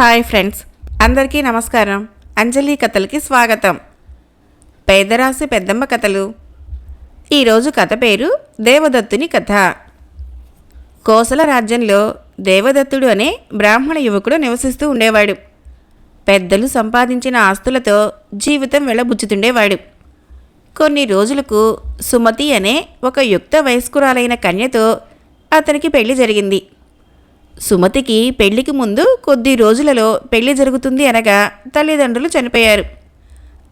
Hi friends, అందరికీ నమస్కారం. అంజలి కథలకి స్వాగతం. పేదరాశి పెద్దమ్మ కథలు. ఈరోజు కథ పేరు దేవదత్తుని కథ. కోసల రాజ్యంలో దేవదత్తుడు అనే బ్రాహ్మణ యువకుడు నివసిస్తూ ఉండేవాడు. పెద్దలు సంపాదించిన ఆస్తులతో జీవితం వెళ్ళబుచ్చుతుండేవాడు. కొన్ని రోజులకు సుమతి అనే ఒక యుక్త వయస్కురాలైన కన్యతో అతనికి పెళ్లి జరిగింది. సుమతికి పెళ్లికి ముందు కొద్ది రోజులలో పెళ్లి జరుగుతుంది అనగా తల్లిదండ్రులు చనిపోయారు.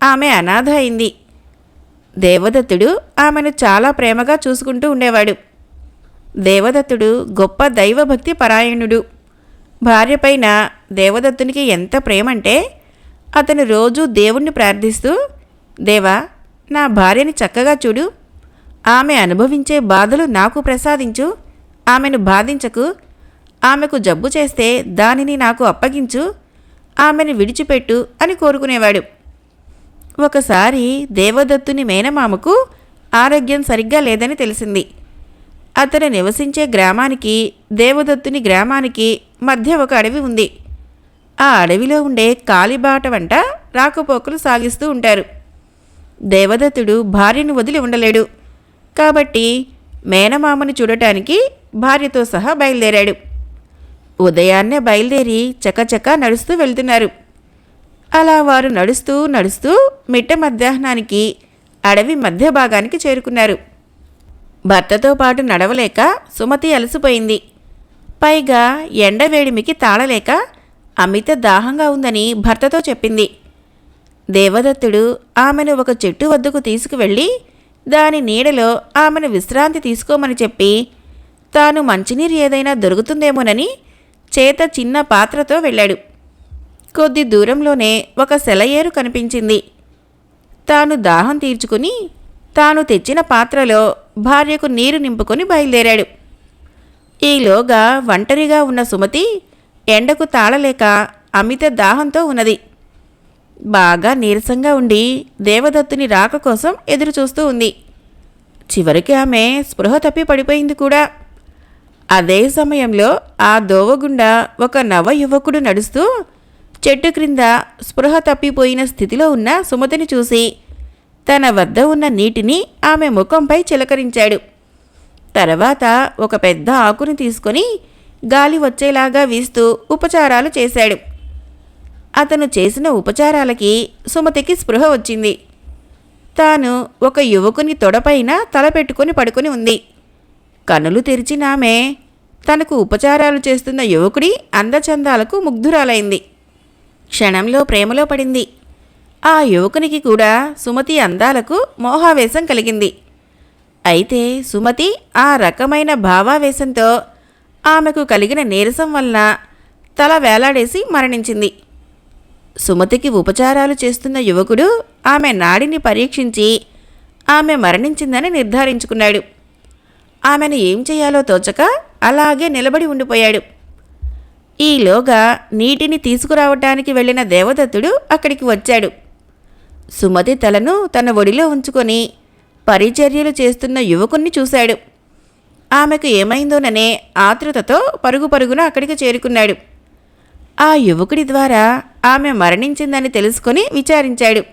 ఆమె అనాథ అయింది. దేవదత్తుడు ఆమెను చాలా ప్రేమగా చూసుకుంటూ ఉండేవాడు. దేవదత్తుడు గొప్ప దైవభక్తి పరాయణుడు. భార్యపైన దేవదత్తునికి ఎంత ప్రేమంటే అతను రోజూ దేవుణ్ణి ప్రార్థిస్తూ, దేవా, నా భార్యని చక్కగా చూడు, ఆమె అనుభవించే బాధలు నాకు ప్రసాదించు, ఆమెను బాధించకు, ఆమెకు జబ్బు చేస్తే దానిని నాకు అప్పగించు, ఆమెను విడిచిపెట్టు అని కోరుకునేవాడు. ఒకసారి దేవదత్తుని మేనమామకు ఆరోగ్యం సరిగ్గా లేదని తెలిసింది. అతను నివసించే గ్రామానికి దేవదత్తుని గ్రామానికి మధ్య ఒక అడవి ఉంది. ఆ అడవిలో ఉండే కాలిబాట వంట రాకపోకలు సాగిస్తూ ఉంటారు. దేవదత్తుడు భార్యను వదిలి ఉండలేడు. కాబట్టి మేనమామని చూడటానికి భార్యతో సహా బయలుదేరాడు. ఉదయాన్నే బయలుదేరి చకచకా నడుస్తూ వెళ్తున్నారు. అలా వారు నడుస్తూ నడుస్తూ మిట్ట మధ్యాహ్నానికి అడవి మధ్య భాగానికి చేరుకున్నారు. భర్తతో పాటు నడవలేక సుమతి అలసిపోయింది. పైగా ఎండవేడిమికి తాళలేక అమిత దాహంగా ఉందని భర్తతో చెప్పింది. దేవదత్తుడు ఆమెను ఒక చెట్టు వద్దకు తీసుకువెళ్ళి దాని నీడలో ఆమెను విశ్రాంతి తీసుకోమని చెప్పి తాను మంచినీరు ఏదైనా దొరుకుతుందేమోనని చేత చిన్న పాత్రతో వెళ్ళాడు. కొద్ది దూరంలోనే ఒక సెలయేరు కనిపించింది. తాను దాహం తీర్చుకుని తాను తెచ్చిన పాత్రలో భార్యకు నీరు నింపుకొని బయలుదేరాడు. ఈలోగా ఒంటరిగా ఉన్న సుమతి ఎండకు తాళలేక అమిత దాహంతో ఉన్నది. బాగా నీరసంగా ఉండి దేవదత్తుని రాక కోసం ఎదురుచూస్తూ ఉంది. చివరికి ఆమె స్పృహ తప్పి పడిపోయింది కూడా. అదే సమయంలో ఆ దోవగుండా ఒక నవ యువకుడు నడుస్తూ చెట్టు క్రింద స్పృహ తప్పిపోయిన స్థితిలో ఉన్న సుమతిని చూసి తన వద్ద ఉన్న నీటిని ఆమె ముఖంపై చిలకరించాడు. తర్వాత ఒక పెద్ద ఆకుని తీసుకొని గాలి వచ్చేలాగా వీస్తూ ఉపచారాలు చేశాడు. అతను చేసిన ఉపచారాలకి సుమతికి స్పృహ వచ్చింది. తాను ఒక యువకుని తొడపైన తల పెట్టుకుని పడుకుని ఉంది. కనులు తెరిచిన ఆమె తనకు ఉపచారాలు చేస్తున్న యువకుడి అందచందాలకు ముగ్ధురాలైంది. క్షణంలో ప్రేమలో పడింది. ఆ యువకునికి కూడా సుమతి అందాలకు మోహావేశం కలిగింది. అయితే సుమతి ఆ రకమైన భావావేశంతో ఆమెకు కలిగిన నీరసం వలన తల వేలాడేసి మరణించింది. సుమతికి ఉపచారాలు చేస్తున్న యువకుడు ఆమె నాడిని పరీక్షించి ఆమె మరణించిందని నిర్ధారించుకున్నాడు. ఆమెను ఏం చేయాలో తోచక అలాగే నిలబడి ఉండిపోయాడు. ఈలోగా నీటిని తీసుకురావటానికి వెళ్ళిన దేవదత్తుడు అక్కడికి వచ్చాడు. సుమతి తలను తన ఒడిలో ఉంచుకొని పరిచర్యలు చేస్తున్న యువకుణ్ణి చూశాడు. ఆమెకు ఏమైందోననే ఆతృతతో పరుగు పరుగున అక్కడికి చేరుకున్నాడు. ఆ యువకుడి ద్వారా ఆమె మరణించిందని తెలుసుకొని విచారించాడు.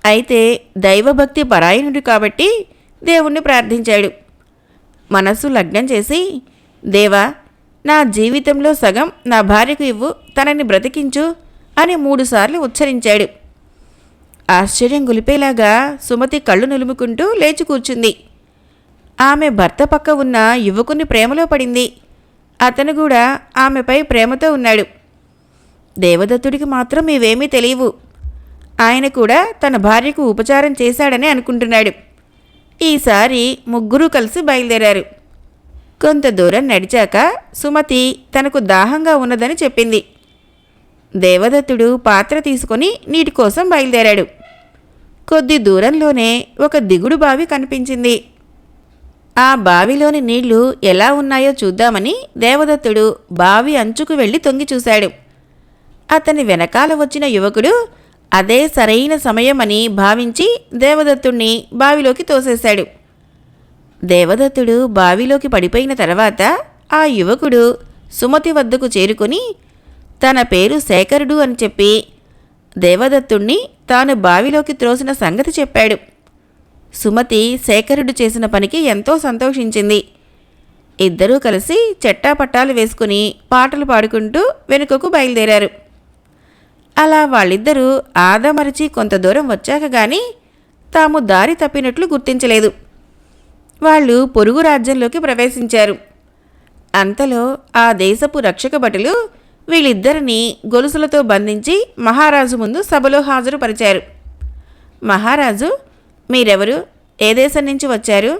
అయితే దైవభక్తి పరాయణుడు కాబట్టి దేవుణ్ణి ప్రార్థించాడు. మనస్సు లగ్నం చేసి, దేవా, నా జీవితంలో సగం నా భార్యకు ఇవ్వు, తనని బ్రతికించు అని 3 సార్లు ఉచ్చరించాడు. ఆశ్చర్యం గులిపేలాగా సుమతి కళ్ళు నులుముకుంటూ లేచి కూర్చుంది. ఆమె భర్త పక్క ఉన్న యువకుని ప్రేమలో పడింది. అతను కూడా ఆమెపై ప్రేమతో ఉన్నాడు. దేవదత్తుడికి మాత్రం ఇవేమీ తెలియవు. ఆయన కూడా తన భార్యకు ఉపచారం చేశాడని అనుకుంటున్నాడు. ఈసారి ముగ్గురూ కలిసి బయలుదేరారు. కొంత దూరం నడిచాక సుమతి తనకు దాహంగా ఉన్నదని చెప్పింది. దేవదత్తుడు పాత్ర తీసుకొని నీటి కోసం బయలుదేరాడు. కొద్ది దూరంలోనే ఒక దిగుడు బావి కనిపించింది. ఆ బావిలోని నీళ్లు ఎలా ఉన్నాయో చూద్దామని దేవదత్తుడు బావి అంచుకు వెళ్ళి తొంగి చూశాడు. అతని వెనకాల వచ్చిన యువకుడు అదే సరైన సమయమని భావించి దేవదత్తుణ్ణి బావిలోకి తోసేశాడు. దేవదత్తుడు బావిలోకి పడిపోయిన తర్వాత ఆ యువకుడు సుమతి వద్దకు చేరుకొని తన పేరు శేఖరుడు అని చెప్పి దేవదత్తుణ్ణి తాను బావిలోకి త్రోసిన సంగతి చెప్పాడు. సుమతి శేఖరుడు చేసిన పనికి ఎంతో సంతోషించింది. ఇద్దరూ కలిసి చెట్టాపట్టాలు వేసుకుని పాటలు పాడుకుంటూ వెనుకకు బయలుదేరారు. అలా వాళ్ళిద్దరూ ఆదమరిచి కొంత దూరం వచ్చాక గాని తాము దారి తప్పినట్లు గుర్తించలేదు. వాళ్ళు పొరుగు రాజ్యంలోకి ప్రవేశించారు. అంతలో ఆ దేశపు రక్షక భటులు వీళ్ళిద్దరినీ గొలుసులతో బంధించి మహారాజు ముందు సభలో హాజరుపరిచారు. మహారాజు, మీరెవరు? ఏ దేశం నుంచి వచ్చారు?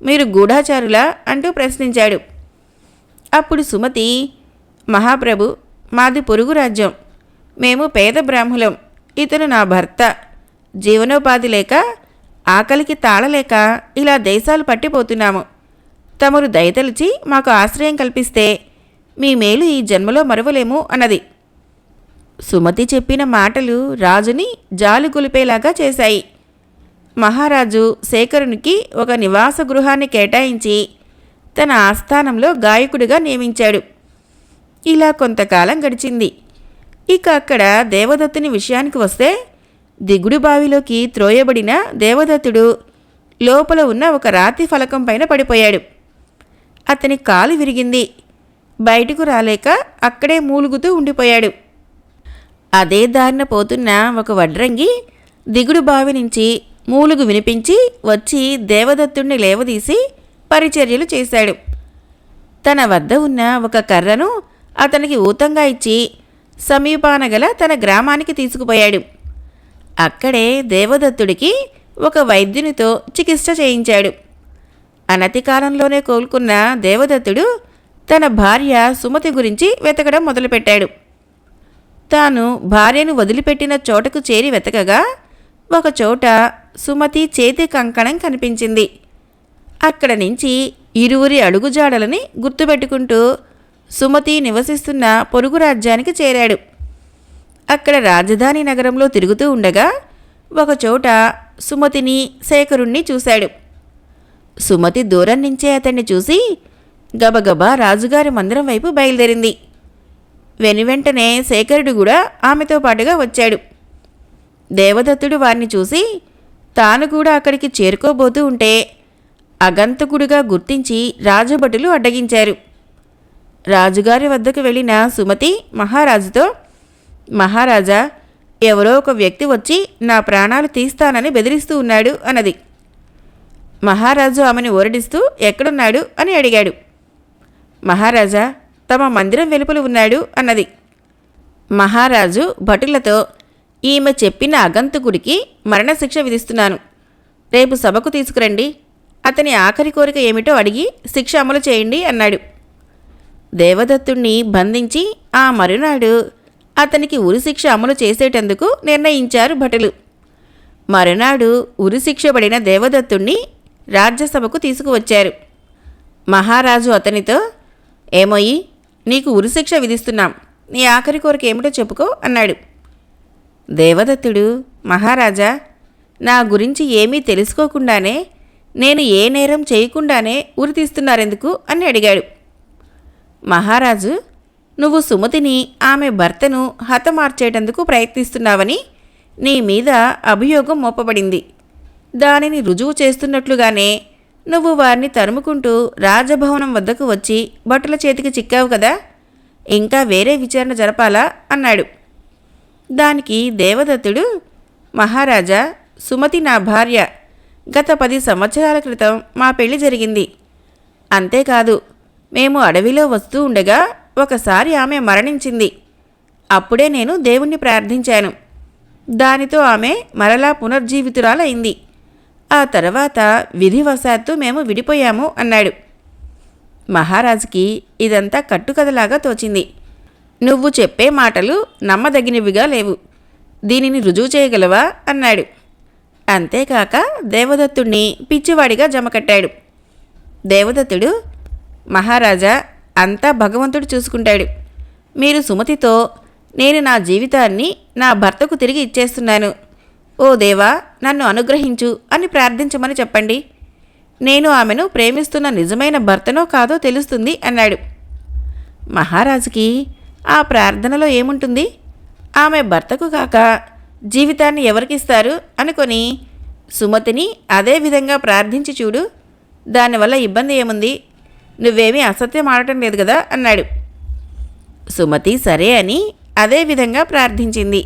మీరు గూఢాచారులా అంటూ ప్రశ్నించాడు. అప్పుడు సుమతి, మహాప్రభు, మాది పొరుగు రాజ్యం. మేము పేద బ్రాహ్మలం. ఇతను నా భర్త. జీవనోపాధి లేక, ఆకలికి తాళలేక ఇలా దేశాలు పట్టిపోతున్నాము. తమరు దయతలిచి మాకు ఆశ్రయం కల్పిస్తే మీ మేలు ఈ జన్మలో మరువలేము అన్నది. సుమతి చెప్పిన మాటలు రాజుని జాలు కొలిపేలాగా చేశాయి. మహారాజు శేఖరునికి ఒక నివాస గృహాన్ని కేటాయించి తన ఆస్థానంలో గాయకుడిగా నియమించాడు. ఇలా కొంతకాలం గడిచింది. ఇక అక్కడ దేవదత్తుని విషయానికి వస్తే, దిగుడు బావిలోకి త్రోయబడిన దేవదత్తుడు లోపల ఉన్న ఒక రాతి ఫలకం పైన పడిపోయాడు. అతని కాలు విరిగింది. బయటకు రాలేక అక్కడే మూలుగుతూ ఉండిపోయాడు. అదే దారిన పోతున్న ఒక వడ్రంగి దిగుడు బావి నుంచి మూలుగు వినిపించి వచ్చి దేవదత్తుణ్ణి లేవదీసి పరిచర్యలు చేశాడు. తన వద్ద ఉన్న ఒక కర్రను అతనికి ఊతంగా ఇచ్చి సమీపాన గల తన గ్రామానికి తీసుకుపోయాడు. అక్కడే దేవదత్తుడికి ఒక వైద్యునితో చికిత్స చేయించాడు. అనతి కాలంలోనే కోలుకున్న దేవదత్తుడు తన భార్య సుమతి గురించి వెతకడం మొదలుపెట్టాడు. తాను భార్యను వదిలిపెట్టిన చోటకు చేరి వెతకగా ఒకచోట సుమతి చేతి కంకణం కనిపించింది. అక్కడ నుంచి ఇరువురి అడుగుజాడలని గుర్తుపెట్టుకుంటూ సుమతి నివసిస్తున్న పొరుగు రాజ్యానికి చేరాడు. అక్కడ రాజధాని నగరంలో తిరుగుతూ ఉండగా ఒకచోట సుమతిని శేఖరుణ్ణి చూశాడు. సుమతి దూరం నుంచే అతన్ని చూసి గబగబా రాజుగారి మందిరం వైపు బయలుదేరింది. వెనువెంటనే శేఖరుడు కూడా ఆమెతో పాటుగా వచ్చాడు. దేవదత్తుడు వారిని చూసి తాను కూడా అక్కడికి చేరుకోబోతూ ఉంటే అగంతకుడిగా గుర్తించి రాజభటులు అడ్డగించారు. రాజుగారి వద్దకు వెళ్ళిన సుమతి మహారాజుతో, మహారాజా, ఎవరో ఒక వ్యక్తి వచ్చి నా ప్రాణాలు తీస్తానని బెదిరిస్తూ ఉన్నాడు అన్నది. మహారాజు ఆమెను ఓరడిస్తూ ఎక్కడున్నాడు అని అడిగాడు. మహారాజా, తమ మందిరం వెలుపల ఉన్నాడు అన్నది. మహారాజు భటులతో, ఈమె చెప్పిన అగంతకుడికి మరణశిక్ష విధిస్తున్నాను. రేపు సభకు తీసుకురండి. అతని ఆఖరి కోరిక ఏమిటో అడిగి శిక్ష అమలు చేయండి అన్నాడు. దేవదత్తుణ్ణి బంధించి ఆ మరునాడు అతనికి ఉరిశిక్ష అమలు చేసేటందుకు నిర్ణయించారు భటులు. మరునాడు ఉరిశిక్ష పడిన దేవదత్తుణ్ణి రాజ్యసభకు తీసుకువచ్చారు. మహారాజు అతనితో, ఏమోయి, నీకు ఉరిశిక్ష విధిస్తున్నాం. నీ ఆఖరి కోరిక ఏమిటో చెప్పుకో అన్నాడు. దేవదత్తుడు, మహారాజా, నా గురించి ఏమీ తెలుసుకోకుండానే, నేను ఏ నేరం చేయకుండానే ఉరి తీస్తున్నారెందుకు అని అడిగాడు. మహారాజు, నువ్వు సుమతిని, ఆమె భర్తను హతమార్చేటందుకు ప్రయత్నిస్తున్నావని నీ మీద అభియోగం మోపబడింది. దానిని రుజువు చేస్తున్నట్లుగానే నువ్వు వారిని తరుముకుంటూ రాజభవనం వద్దకు వచ్చి భటుల చేతికి చిక్కావు కదా, ఇంకా వేరే విచారణ జరపాలా అన్నాడు. దానికి దేవదత్తుడు, మహారాజా, సుమతి నా భార్య. గత 10 సంవత్సరాల క్రితం మా పెళ్లి జరిగింది. అంతేకాదు, మేము అడవిలో వస్తూ ఉండగా ఒకసారి ఆమె మరణించింది. అప్పుడే నేను దేవుణ్ణి ప్రార్థించాను. దానితో ఆమె మరలా పునర్జీవితురాలైంది. ఆ తర్వాత విధివశాత్తు మేము విడిపోయాము అన్నాడు. మహారాజుకి ఇదంతా కట్టుకథలాగా తోచింది. నువ్వు చెప్పే మాటలు నమ్మదగినవిగా లేవు. దీనిని రుజువు చేయగలవా అన్నాడు. అంతేకాక దేవదత్తుణ్ణి పిచ్చివాడిగా జమకట్టాడు. దేవదత్తుడు, మహారాజా, అంతా భగవంతుడు చూసుకుంటాడు. మీరు సుమతితో, నేను నా జీవితాన్ని నా భర్తకు తిరిగి ఇచ్చేస్తున్నాను. ఓ దేవా, నన్ను అనుగ్రహించు అని ప్రార్థించమని చెప్పండి. నేను ఆమెను ప్రేమిస్తున్న నిజమైన భర్తనో కాదో తెలుస్తుంది అన్నాడు. మహారాజుకి ఆ ప్రార్థనలో ఏముంటుంది? ఆమె భర్తకు కాక జీవితాన్ని ఎవరికిస్తారు అనుకొని సుమతిని అదే విధంగా ప్రార్థించి చూడు, దానివల్ల ఇబ్బంది ఏముంది? నువ్వేమీ అసత్యం ఆడటం లేదు కదా అన్నాడు. సుమతి సరే అని అదే విధంగా ప్రార్థించింది.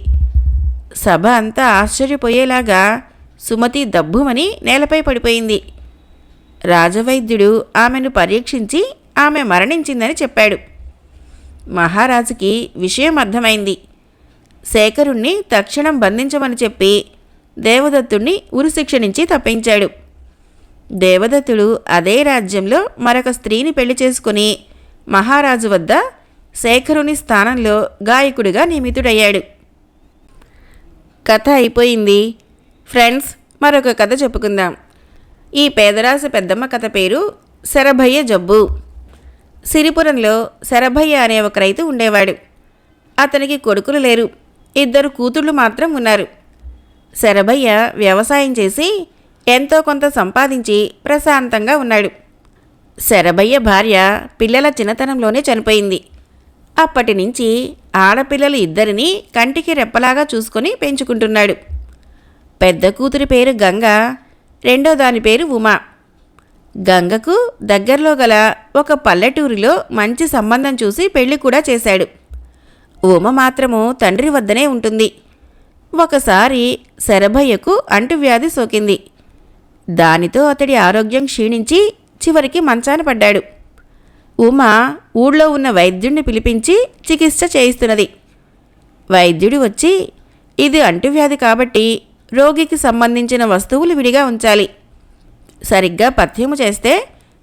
సభ అంతా ఆశ్చర్యపోయేలాగా సుమతి దబ్బుమని నేలపై పడిపోయింది. రాజవైద్యుడు ఆమెను పరీక్షించి ఆమె మరణించిందని చెప్పాడు. మహారాజుకి విషయం అర్థమైంది. శేఖరుణ్ణి తక్షణం బంధించమని చెప్పి దేవదత్తుణ్ణి ఉరిశిక్ష నుంచి తప్పించాడు. దేవదత్తుడు అదే రాజ్యంలో మరొక స్త్రీని పెళ్లి చేసుకుని మహారాజు వద్ద శేఖరుని స్థానంలో గాయకుడిగా నియమితుడయ్యాడు. కథ అయిపోయింది. ఫ్రెండ్స్, మరొక కథ చెప్పుకుందాం. ఈ పేదరాశి పెద్దమ్మ కథ పేరు శరభయ్య జబ్బు. సిరిపురంలో శరభయ్య అనే ఒక రైతు ఉండేవాడు. అతనికి కొడుకులు లేరు, 2 కూతుళ్ళు మాత్రం ఉన్నారు. శరభయ్య వ్యవసాయం చేసి ఎంతో కొంత సంపాదించి ప్రశాంతంగా ఉన్నాడు. శరభయ్య భార్య పిల్లల చిన్నతనంలోనే చనిపోయింది. అప్పటి నుంచి ఆడపిల్లలు 2 కంటికి రెప్పలాగా చూసుకొని పెంచుకుంటున్నాడు. పెద్ద కూతురి పేరు గంగ, రెండో దాని పేరు ఉమా. గంగకు దగ్గరలో గల ఒక పల్లెటూరిలో మంచి సంబంధం చూసి పెళ్లి కూడా చేశాడు. ఉమ మాత్రము తండ్రి వద్దనే ఉంటుంది. ఒకసారి శరభయ్యకు అంటువ్యాధి సోకింది. దానితో అతడి ఆరోగ్యం క్షీణించి చివరికి మంచాన పడ్డాడు. ఉమ ఊళ్ళో ఉన్న వైద్యుణ్ణి పిలిపించి చికిత్స చేయిస్తున్నది. వైద్యుడు వచ్చి, ఇది అంటువ్యాధి కాబట్టి రోగికి సంబంధించిన వస్తువులు విడిగా ఉంచాలి, సరిగ్గా పథ్యము చేస్తే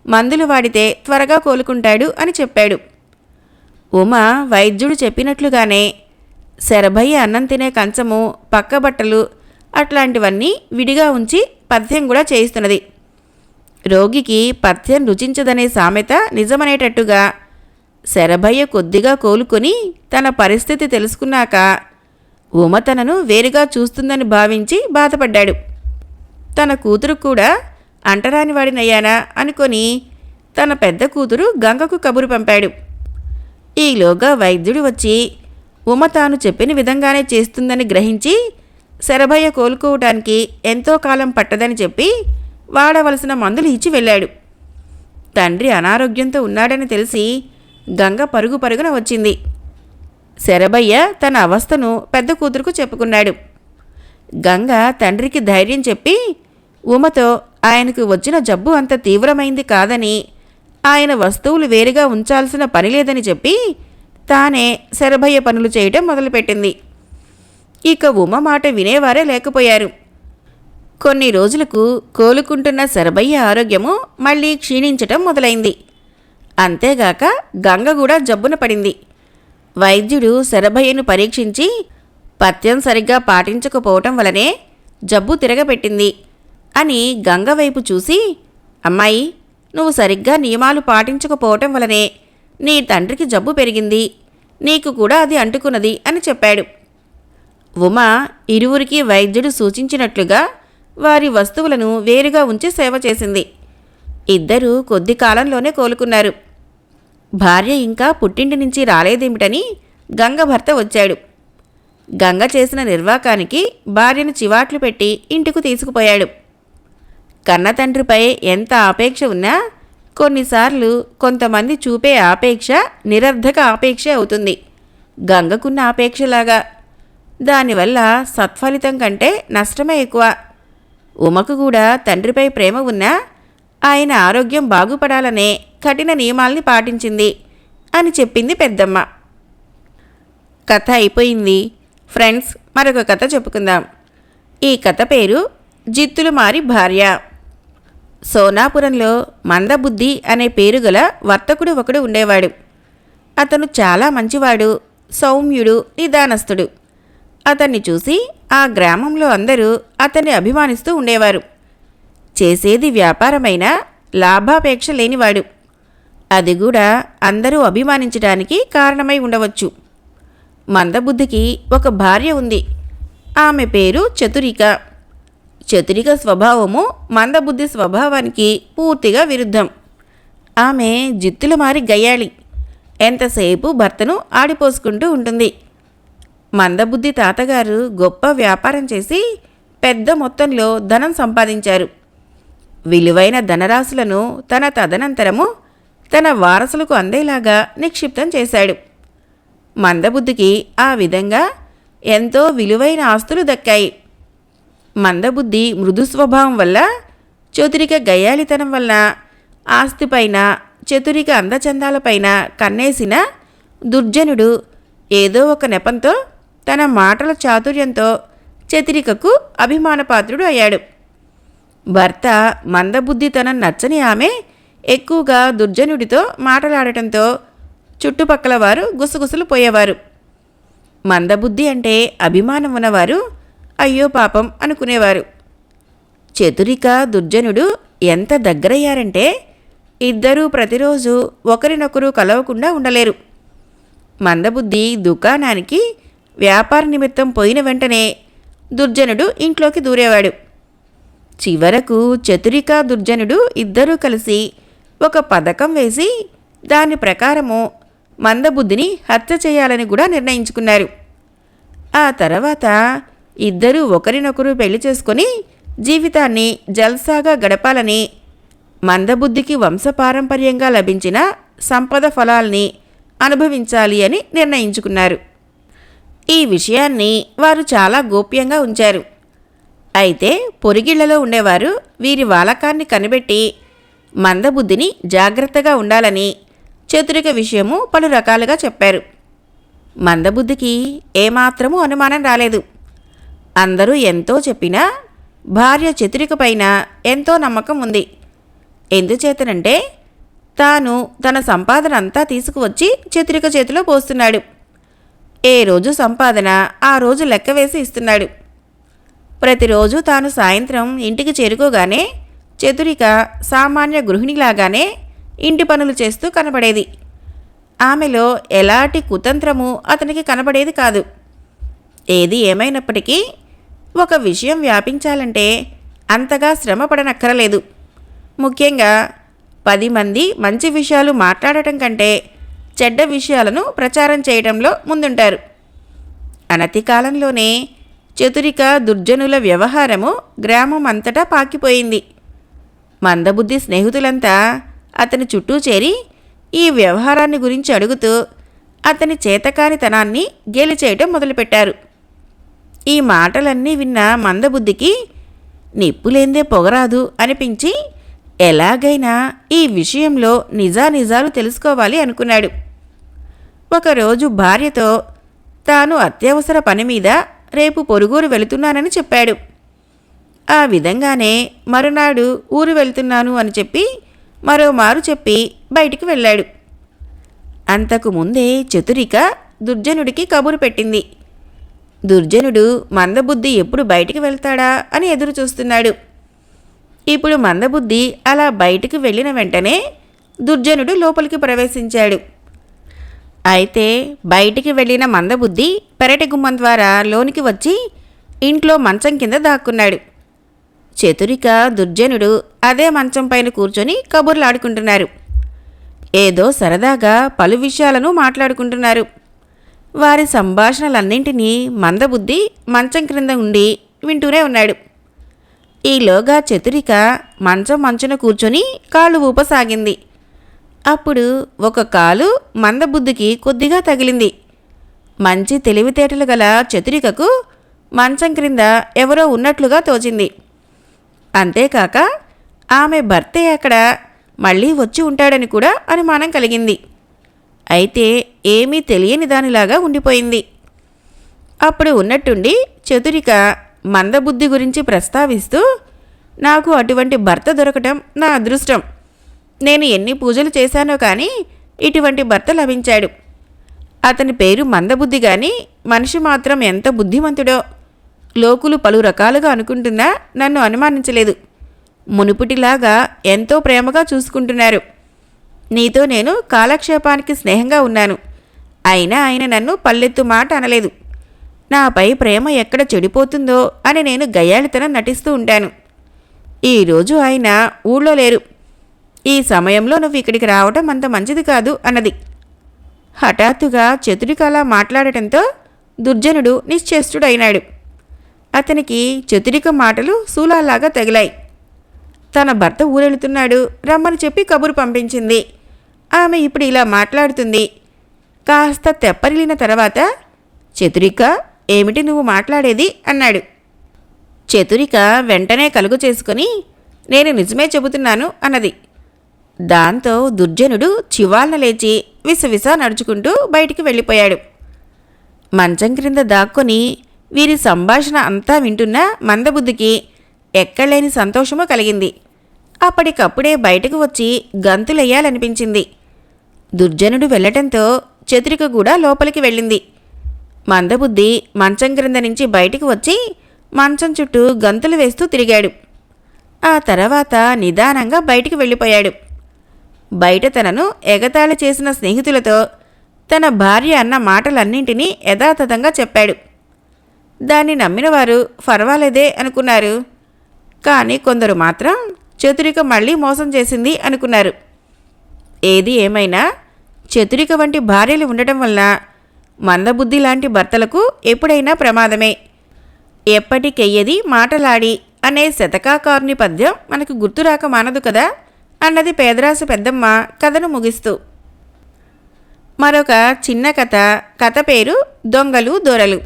మందులు వాడితే త్వరగా కోలుకుంటాడు అని చెప్పాడు. ఉమ వైద్యుడు చెప్పినట్లుగానే శరభయ్య అన్నం తినే కంచము, పక్కబట్టలు అట్లాంటివన్నీ విడిగా ఉంచి పథ్యం కూడా చేయిస్తున్నది. రోగికి పథ్యం రుచించదనే సామెత నిజమనేటట్టుగా శరభయ్య కొద్దిగా కోలుకొని తన పరిస్థితి తెలుసుకున్నాక ఉమ తనను వేరుగా చూస్తుందని భావించి బాధపడ్డాడు. తన కూతురు కూడా అంటరానివాడినయ్యానా అనుకొని తన పెద్ద కూతురు గంగకు కబురు పంపాడు. ఈలోగా వైద్యుడు వచ్చి ఉమ తాను చెప్పిన విధంగానే చేస్తుందని గ్రహించి శరభయ్య కోలుకోవటానికి ఎంతో కాలం పట్టదని చెప్పి వాడవలసిన మందులు ఇచ్చి వెళ్ళాడు. తండ్రి అనారోగ్యంతో ఉన్నాడని తెలిసి గంగ పరుగు పరుగున వచ్చింది. శరభయ్య తన అవస్థను పెద్ద కూతురుకు చెప్పుకున్నాడు. గంగ తండ్రికి ధైర్యం చెప్పి ఉమతో ఆయనకు వచ్చిన జబ్బు అంత తీవ్రమైంది కాదని, ఆయన వస్తువులు వేరుగా ఉంచాల్సిన పని లేదని చెప్పి తానే శరభయ్య పనులు చేయటం మొదలుపెట్టింది. ఇక ఉమ మాట వినేవారే లేకపోయారు. కొన్ని రోజులకు కోలుకుంటున్న శరభయ్య ఆరోగ్యము మళ్ళీ క్షీణించటం మొదలైంది. అంతేగాక గంగ కూడా జబ్బున పడింది. వైద్యుడు శరభయ్యను పరీక్షించి పథ్యం సరిగ్గా పాటించకపోవటం వలనే జబ్బు తిరగబెట్టింది అని గంగ వైపు చూసి, అమ్మాయి, నువ్వు సరిగ్గా నియమాలు పాటించకపోవటం వలనే నీ తండ్రికి జబ్బు పెరిగింది, నీకు కూడా అది అంటుకున్నది అని చెప్పాడు. ఉమ ఇరువురికి వైద్యుడు సూచించినట్లుగా వారి వస్తువులను వేరుగా ఉంచి సేవ చేసింది. 2 కొద్ది కాలంలోనే కోలుకున్నారు. భార్య ఇంకా పుట్టింటి నుంచి రాలేదేమిటని గంగ భర్త వచ్చాడు. గంగ చేసిన నిర్వాకానికి భార్యను చివాట్లు పెట్టి ఇంటికి తీసుకుపోయాడు. కన్నతండ్రిపై ఎంత ఆపేక్ష ఉన్నా కొన్నిసార్లు కొంతమంది చూపే ఆపేక్ష నిరర్ధక ఆపేక్ష అవుతుంది, గంగకున్న ఆపేక్షలాగా. దానివల్ల సత్ఫలితం కంటే నష్టమే ఎక్కువ. ఉమకు కూడా తండ్రిపై ప్రేమ ఉన్నా ఆయన ఆరోగ్యం బాగుపడాలనే కఠిన నియమాల్ని పాటించింది అని చెప్పింది పెద్దమ్మ. కథ అయిపోయింది. ఫ్రెండ్స్, మరొక కథ చెప్పుకుందాం. ఈ కథ పేరు జిత్తులు మారి భార్య. సోనాపురంలో మందబుద్ధి అనే పేరు గల వర్తకుడు ఒకడు ఉండేవాడు. అతను చాలా మంచివాడు, సౌమ్యుడు, నిదానస్తుడు. అతన్ని చూసి ఆ గ్రామంలో అందరూ అతన్ని అభిమానిస్తూ ఉండేవారు. చేసేది వ్యాపారమైనా లాభాపేక్ష లేనివాడు. అది కూడా అందరూ అభిమానించడానికి కారణమై ఉండవచ్చు. మందబుద్ధికి ఒక భార్య ఉంది. ఆమె పేరు చతురిక. చతురిక స్వభావము మందబుద్ధి స్వభావానికి పూర్తిగా విరుద్ధం. ఆమె జిత్తులు మారి గయ్యాళి. ఎంతసేపు భర్తను ఆడిపోసుకుంటూ ఉంటుంది. మందబుద్ధి తాతగారు గొప్ప వ్యాపారం చేసి పెద్ద మొత్తంలో ధనం సంపాదించారు. విలువైన ధనరాశులను తన తదనంతరము తన వారసులకు అందేలాగా నిక్షిప్తం చేశాడు. మందబుద్ధికి ఆ విధంగా ఎంతో విలువైన ఆస్తులు దక్కాయి. మందబుద్ధి మృదు స్వభావం వల్ల, చతురిక గయ్యాళితనం వల్ల ఆస్తిపైన, చతురిక అందచందాలపైన కన్నేసిన దుర్జనుడు ఏదో ఒక నెపంతో తన మాటల చాతుర్యంతో చతురికకు అభిమానపాత్రుడు అయ్యాడు. భర్త మందబుద్ధితనం నచ్చని ఆమె ఎక్కువగా దుర్జనుడితో మాటలాడటంతో చుట్టుపక్కల వారు గుసగుసలు పోయేవారు. మందబుద్ధి అంటే అభిమానం ఉన్నవారు అయ్యో పాపం అనుకునేవారు. చతురిక దుర్జనుడు ఎంత దగ్గరయ్యారంటే ఇద్దరూ ప్రతిరోజు ఒకరినొకరు కలవకుండా ఉండలేరు. మందబుద్ధి దుకాణానికి వ్యాపార నిమిత్తం పోయిన వెంటనే దుర్జనుడు ఇంట్లోకి దూరేవాడు. చివరకు చతురిక దుర్జనుడు ఇద్దరూ కలిసి ఒక పథకం వేసి దాని ప్రకారము మందబుద్ధిని హత్య చేయాలని కూడా నిర్ణయించుకున్నారు. ఆ తర్వాత ఇద్దరూ ఒకరినొకరు పెళ్లి చేసుకొని జీవితాన్ని జల్సాగా గడపాలని, మందబుద్ధికి వంశపారంపర్యంగా లభించిన సంపద ఫలాల్ని అనుభవించాలి అని నిర్ణయించుకున్నారు. ఈ విషయాన్ని వారు చాలా గోప్యంగా ఉంచారు. అయితే పొరిగిళ్లలో ఉండేవారు వీరి వాలకాన్ని కనిపెట్టి మందబుద్ధిని జాగ్రత్తగా ఉండాలని చతురిక విషయము పలు రకాలుగా చెప్పారు. మందబుద్ధికి ఏమాత్రమూ అనుమానం రాలేదు. అందరూ ఎంతో చెప్పినా భార్య చతురిక పైన ఎంతో నమ్మకం ఉంది. ఎందుచేతనంటే తాను తన సంపాదన అంతా తీసుకువచ్చి చతురిక చేతిలో పోస్తున్నాడు. ఏ రోజు సంపాదన ఆ రోజు లెక్క వేసి ఇస్తున్నాడు. ప్రతిరోజు తాను సాయంత్రం ఇంటికి చేరుకోగానే చతురిక సామాన్య గృహిణిలాగానే ఇంటి పనులు చేస్తూ కనబడేది. ఆమెలో ఎలాంటి కుతంత్రము అతనికి కనబడేది కాదు. ఏది ఏమైనప్పటికీ ఒక విషయం వ్యాపించాలంటే అంతగా శ్రమ పడనక్కరలేదు. ముఖ్యంగా 10 మంది మంచి విషయాలు మాట్లాడటం కంటే చెడ్డ విషయాలను ప్రచారం చేయడంలో ముందుంటారు. అనతి కాలంలోనే చతురిక దుర్జనుల వ్యవహారము గ్రామం అంతటా పాకిపోయింది. మందబుద్ధి స్నేహితులంతా అతని చుట్టూ చేరి ఈ వ్యవహారాన్ని గురించి అడుగుతూ అతని చేతకానితనాన్ని గేలి చేయటం మొదలుపెట్టారు. ఈ మాటలన్నీ విన్న మందబుద్ధికి నిప్పులేందే పొగరాదు అనిపించి ఎలాగైనా ఈ విషయంలో నిజానిజాలు తెలుసుకోవాలి అనుకున్నాడు. ఒకరోజు భార్యతో తాను అత్యవసర పని మీద రేపు పొరుగురు వెళుతున్నానని చెప్పాడు. ఆ విధంగానే మరునాడు ఊరు వెళ్తున్నాను అని చెప్పి మరోమారు చెప్పి బయటికి వెళ్ళాడు. అంతకు ముందే చతురిక దుర్జనుడికి కబురు పెట్టింది. దుర్జనుడు మందబుద్ధి ఎప్పుడు బయటికి వెళ్తాడా అని ఎదురు చూస్తున్నాడు. ఇప్పుడు మందబుద్ధి అలా బయటికి వెళ్ళిన వెంటనే దుర్జనుడు లోపలికి ప్రవేశించాడు. అయితే బయటికి వెళ్ళిన మందబుద్ధి పెరటి గుమ్మం ద్వారా లోనికి వచ్చి ఇంట్లో మంచం కింద దాక్కున్నాడు. చతురిక దుర్జనుడు అదే మంచం పైన కూర్చొని కబుర్లాడుకుంటున్నారు. ఏదో సరదాగా పలు విషయాలను మాట్లాడుకుంటున్నారు. వారి సంభాషణలన్నింటినీ మందబుద్ధి మంచం క్రింద ఉండి వింటూనే ఉన్నాడు. ఈలోగా చతురిక మంచం మంచున కూర్చొని కాళ్ళు ఊపసాగింది. అప్పుడు ఒక కాలు మందబుద్ధికి కొద్దిగా తగిలింది. మంచి తెలివితేటలు గల చతురికకు మంచం క్రింద ఎవరో ఉన్నట్లుగా తోచింది. అంతేకాక ఆమె భర్తే అక్కడ మళ్ళీ వచ్చి ఉంటాడని కూడా అనుమానం కలిగింది. అయితే ఏమీ తెలియని దానిలాగా ఉండిపోయింది. అప్పుడు ఉన్నట్టుండి చతురిక మందబుద్ధి గురించి ప్రస్తావిస్తూ, నాకు అటువంటి భర్త దొరకటం నా అదృష్టం. నేను ఎన్ని పూజలు చేశానో కానీ ఇటువంటి భర్త లభించాడు. అతని పేరు మందబుద్ధి గాని మనిషి మాత్రం ఎంత బుద్ధిమంతుడో. లోకులు పలు రకాలుగా అనుకుంటున్నా నన్ను అనుమానించలేదు. మునుపుటిలాగా ఎంతో ప్రేమగా చూసుకుంటున్నారు. నీతో నేను కాలక్షేపానికి స్నేహంగా ఉన్నాను. అయినా ఆయన నన్ను పల్లెత్తు మాట అనలేదు. నాపై ప్రేమ ఎక్కడ చెడిపోతుందో అని నేను గయ్యాళితనం నటిస్తూ ఉంటాను. ఈరోజు ఆయన ఊళ్ళో లేరు. ఈ సమయంలో నువ్వు ఇక్కడికి రావటం అంత మంచిది కాదు అన్నది. హఠాత్తుగా చతురిక అలా మాట్లాడటంతో దుర్జనుడు నిశ్చేష్టుడైనాడు. అతనికి చతురిక మాటలు శూలాల్లాగా తగిలాయి. తన భర్త ఊరెళ్తున్నాడు, రమ్మని చెప్పి కబురు పంపించింది. ఆమె ఇప్పుడు ఇలా మాట్లాడుతుంది. కాస్త తెప్పరిలిన తర్వాత, చతురిక, ఏమిటి నువ్వు మాట్లాడేది అన్నాడు. చతురిక వెంటనే కలుగు చేసుకుని, నేను నిజమే చెబుతున్నాను అన్నది. దాంతో దుర్జనుడు చివాల్న లేచి విసవిసా నడుచుకుంటూ బయటికి వెళ్ళిపోయాడు. మంచం క్రింద దాక్కొని వీరి సంభాషణ అంతా వింటున్న మందబుద్ధికి ఎక్కడలేని సంతోషము కలిగింది. అప్పటికప్పుడే బయటకు వచ్చి గంతులెయ్యాలనిపించింది. దుర్జనుడు వెళ్లటంతో చతురిక కూడా లోపలికి వెళ్ళింది. మందబుద్ధి మంచం క్రింద నుంచి బయటికి వచ్చి మంచం చుట్టూ గంతులు వేస్తూ తిరిగాడు. ఆ తర్వాత నిదానంగా బయటికి వెళ్ళిపోయాడు. బయట తనను ఎగతాళి చేసిన స్నేహితులతో తన భార్య అన్న మాటలన్నింటినీ యథాతథంగా చెప్పాడు. దాన్ని నమ్మినవారు పర్వాలేదే అనుకున్నారు. కానీ కొందరు మాత్రం చతురిక మళ్ళీ మోసం చేసింది అనుకున్నారు. ఏది ఏమైనా చతురిక వంటి భార్యలు ఉండటం వలన మందబుద్ధి లాంటి భర్తలకు ఎప్పుడైనా ప్రమాదమే. ఎప్పటికెయ్యది మాటలాడి అనే శతకాకారుని పద్యం మనకు గుర్తురాక మానదు కదా అన్నది పేదరాశి పెద్దమ్మ కథను ముగిస్తూ. మరొక చిన్న కథ పేరు దొంగలు దొరలు.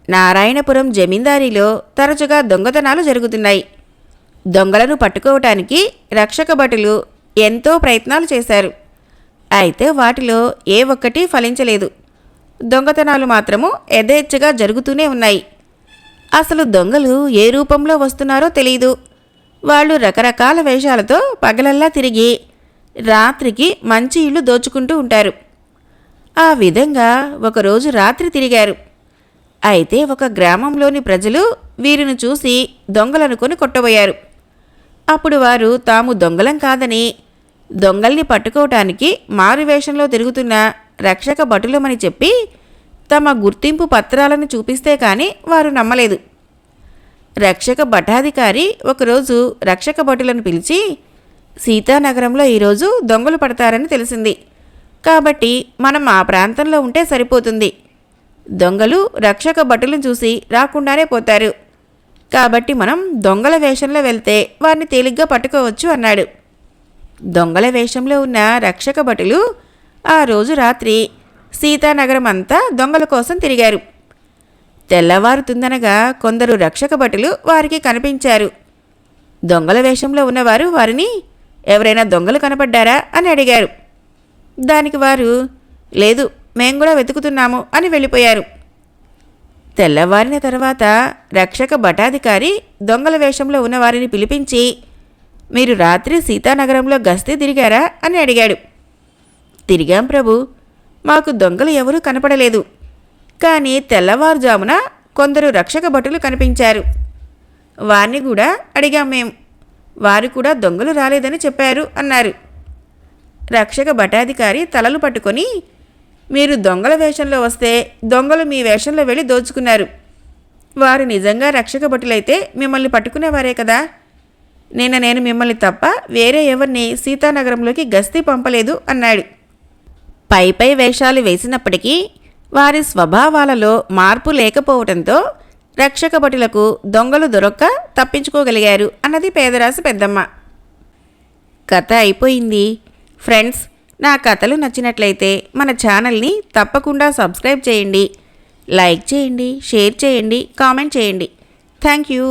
నారాయణపురం జమీందారీలో తరచుగా దొంగతనాలు జరుగుతున్నాయి. దొంగలను పట్టుకోవటానికి రక్షక భటులు ఎంతో ప్రయత్నాలు చేశారు. అయితే వాటిలో ఏ ఒక్కటి ఫలించలేదు. దొంగతనాలు మాత్రము యథేచ్ఛగా జరుగుతూనే ఉన్నాయి. అసలు దొంగలు ఏ రూపంలో వస్తున్నారో తెలియదు. వాళ్ళు రకరకాల వేషాలతో పగలల్లా తిరిగి రాత్రికి మంచి ఇళ్ళు దోచుకుంటూ ఉంటారు. ఆ విధంగా ఒకరోజు రాత్రి తిరిగారు. అయితే ఒక గ్రామంలోని ప్రజలు వీరిని చూసి దొంగలనుకొని కొట్టబోయారు. అప్పుడు వారు తాము దొంగలం కాదని, దొంగల్ని పట్టుకోవటానికి మారువేషంలో తిరుగుతున్న రక్షక భటులమని చెప్పి తమ గుర్తింపు పత్రాలను చూపిస్తే కాని వారు నమ్మలేదు. రక్షక భటాధికారి ఒకరోజు రక్షక భటులను పిలిచి, సీతానగరంలో ఈరోజు దొంగలు పడతారని తెలిసింది. కాబట్టి మనం ఆ ప్రాంతంలో ఉంటే సరిపోతుంది. దొంగలు రక్షక భటులను చూసి రాకుండానే పోతారు. కాబట్టి మనం దొంగల వేషంలో వెళ్తే వారిని తేలిగ్గా పట్టుకోవచ్చు అన్నాడు. దొంగల వేషంలో ఉన్న రక్షక భటులు ఆ రోజు రాత్రి సీతానగరం అంతా దొంగల కోసం తిరిగారు. తెల్లవారుతుందనగా కొందరు రక్షక భటులు వారికి కనిపించారు. దొంగల వేషంలో ఉన్నవారు వారిని, ఎవరైనా దొంగలు కనపడ్డారా అని అడిగారు. దానికి వారు, లేదు, మేం కూడా వెతుకుతున్నాము అని వెళ్ళిపోయారు. తెల్లవారిన తర్వాత రక్షక భటాధికారి దొంగల వేషంలో ఉన్నవారిని పిలిపించి, మీరు రాత్రి సీతానగరంలో గస్తీ తిరిగారా అని అడిగాడు. తిరిగాం ప్రభు, మాకు దొంగలు ఎవరూ కనపడలేదు. కానీ తెల్లవారుజామున కొందరు రక్షక భటులు కనిపించారు. వారిని కూడా అడిగాం మేం. వారు కూడా దొంగలు రాలేదని చెప్పారు అన్నారు. రక్షక భటాధికారి తలలు పట్టుకొని, మీరు దొంగల వేషంలో వస్తే దొంగలు మీ వేషంలో వెళ్ళి దోచుకున్నారు. వారు నిజంగా రక్షక భటులైతే మిమ్మల్ని పట్టుకునేవారే కదా. నేను మిమ్మల్ని తప్ప వేరే ఎవరిని సీతానగరంలోకి గస్తీ పంపలేదు అన్నాడు. పై వేషాలు వేసినప్పటికీ వారి స్వభావాలలో మార్పు లేకపోవటంతో రక్షక భటులకు దొంగలు దొరక్క తప్పించుకోగలిగారు అన్నది పేదరాశి పెద్దమ్మ. కథ అయిపోయింది. ఫ్రెండ్స్, నా కథలు నచ్చినట్లయితే మన ఛానల్ని తప్పకుండా సబ్స్క్రైబ్ చేయండి, లైక్ చేయండి, షేర్ చేయండి, కామెంట్ చేయండి. Thank you.